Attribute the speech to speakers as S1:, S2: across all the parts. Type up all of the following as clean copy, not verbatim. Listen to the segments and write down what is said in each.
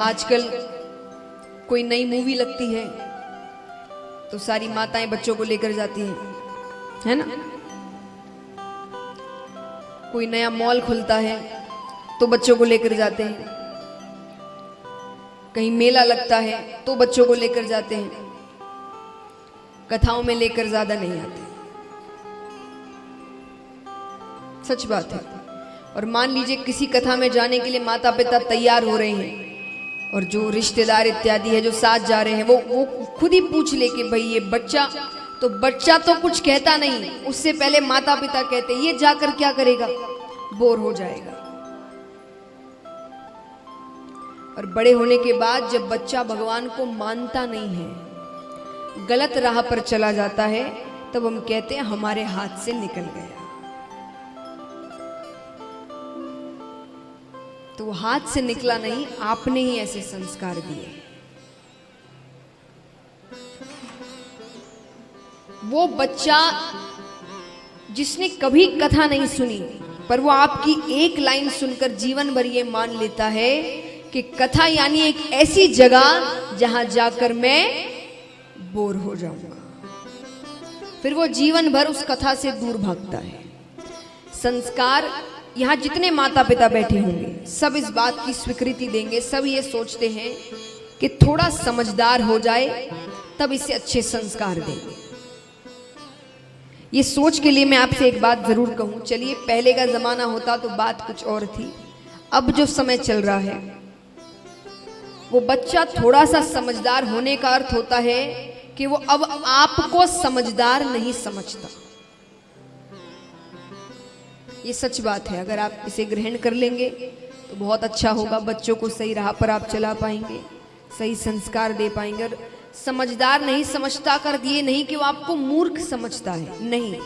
S1: आजकल कोई नई मूवी लगती है तो सारी माताएं बच्चों को लेकर जाती हैं, है ना। कोई नया मॉल खुलता है तो बच्चों को लेकर जाते हैं, कहीं मेला लगता है तो बच्चों को लेकर जाते हैं, कथाओं में लेकर ज्यादा नहीं आते। सच बात है। और मान लीजिए किसी कथा में जाने के लिए माता पिता तैयार हो रहे हैं और जो रिश्तेदार इत्यादि है जो साथ जा रहे हैं वो खुद ही पूछ ले कि भाई ये बच्चा तो कुछ कहता नहीं, उससे पहले माता पिता कहते ये जाकर क्या करेगा, बोर हो जाएगा। और बड़े होने के बाद जब बच्चा भगवान को मानता नहीं है, गलत राह पर चला जाता है, तब हम कहते हैं हमारे हाथ से निकल गया। तो वो हाथ से निकला नहीं, आपने ही ऐसे संस्कार दिए। वो बच्चा जिसने कभी कथा नहीं सुनी पर वो आपकी एक लाइन सुनकर जीवन भर ये मान लेता है कि कथा यानी एक ऐसी जगह जहां जाकर मैं बोर हो जाऊंगा, फिर वो जीवन भर उस कथा से दूर भागता है। संस्कार, यहां जितने माता पिता बैठे होंगे सब इस बात की स्वीकृति देंगे, सब ये सोचते हैं कि थोड़ा समझदार हो जाए तब इसे अच्छे संस्कार देंगे। ये सोच के लिए मैं आपसे एक बात जरूर कहूं, चलिए पहले का जमाना होता तो बात कुछ और थी, अब जो समय चल रहा है वो बच्चा थोड़ा सा समझदार होने का अर्थ होता है कि वो अब आपको समझदार नहीं समझता। ये सच बात है। अगर आप इसे ग्रहण कर लेंगे तो बहुत अच्छा होगा, बच्चों को सही राह पर आप चला पाएंगे, सही संस्कार दे पाएंगे। और समझदार नहीं समझता कर दिए नहीं कि वो आपको मूर्ख समझता है, नहीं,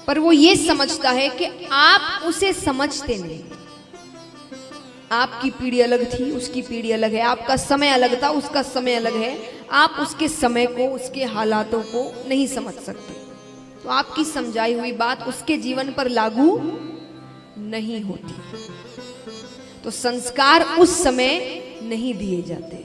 S1: पर वो ये समझता है कि आप उसे समझते नहीं। आपकी पीढ़ी अलग थी, उसकी पीढ़ी अलग है, आपका समय अलग था, उसका समय अलग है, आप उसके समय को, उसके हालातों को नहीं समझ सकते, तो आपकी समझाई हुई बात उसके जीवन पर लागू नहीं होती। तो संस्कार उस समय नहीं दिए जाते।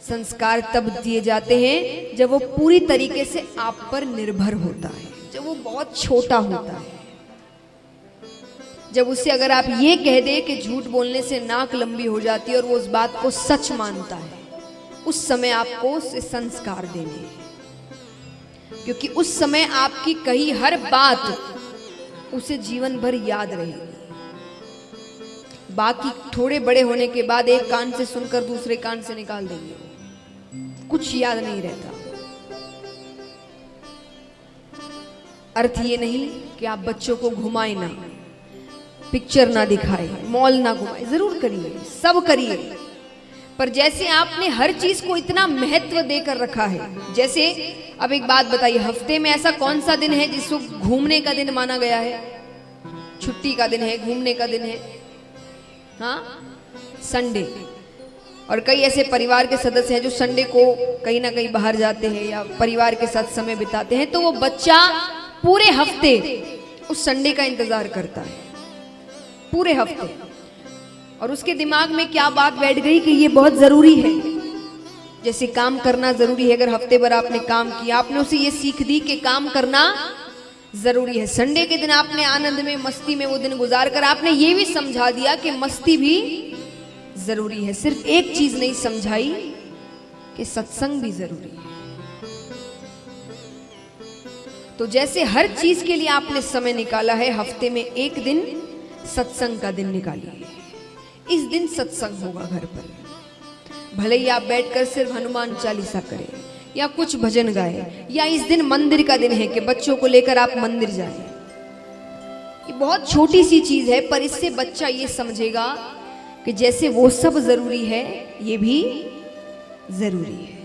S1: संस्कार तब दिए जाते हैं जब वो पूरी तरीके से आप पर निर्भर होता है, जब वो बहुत छोटा होता है, जब उसे अगर आप ये कह दे कि झूठ बोलने से नाक लंबी हो जाती है और वो उस बात को सच मानता है, उस समय आपको उसे संस्कार देने हैं, क्योंकि उस समय आपकी कही हर बात उसे जीवन भर याद रहेगी। बाकी थोड़े बड़े होने के बाद एक कान से सुनकर दूसरे कान से निकाल देंगे, कुछ याद नहीं रहता। अर्थ ये नहीं कि आप बच्चों को घुमाएं ना, पिक्चर ना दिखाएं, मॉल ना घुमाएं, जरूर करिए, सब करिए, पर जैसे आपने हर चीज को इतना महत्व देकर रखा है, जैसे अब एक बात बताइए, हफ्ते में ऐसा कौन सा दिन है जिसको घूमने का दिन माना गया है? छुट्टी का दिन है, घूमने का दिन है, हाँ, संडे। और कई ऐसे परिवार के सदस्य हैं जो संडे को कहीं ना कहीं बाहर जाते हैं या परिवार के साथ समय बिताते हैं, तो वो बच्चा पूरे हफ्ते उस संडे का इंतजार करता है, पूरे हफ्ते। और उसके दिमाग में क्या बात बैठ गई कि ये बहुत जरूरी है, जैसे काम करना जरूरी है। अगर हफ्ते भर आपने काम किया, आपने उसे ये सीख दी कि काम करना जरूरी है। संडे के दिन आपने आनंद में, मस्ती में वो दिन गुजार कर आपने ये भी समझा दिया कि मस्ती भी जरूरी है। सिर्फ एक चीज नहीं समझाई कि सत्संग भी जरूरी है। तो जैसे हर चीज के लिए आपने समय निकाला है, हफ्ते में एक दिन सत्संग का दिन निकालिए। इस दिन सत्संग होगा घर पर, भले ही आप बैठकर सिर्फ हनुमान चालीसा करें या कुछ भजन गाए, या इस दिन मंदिर का दिन है कि बच्चों को लेकर आप मंदिर जाएं। ये बहुत छोटी सी चीज है, पर इससे बच्चा ये समझेगा कि जैसे वो सब जरूरी है, ये भी जरूरी है।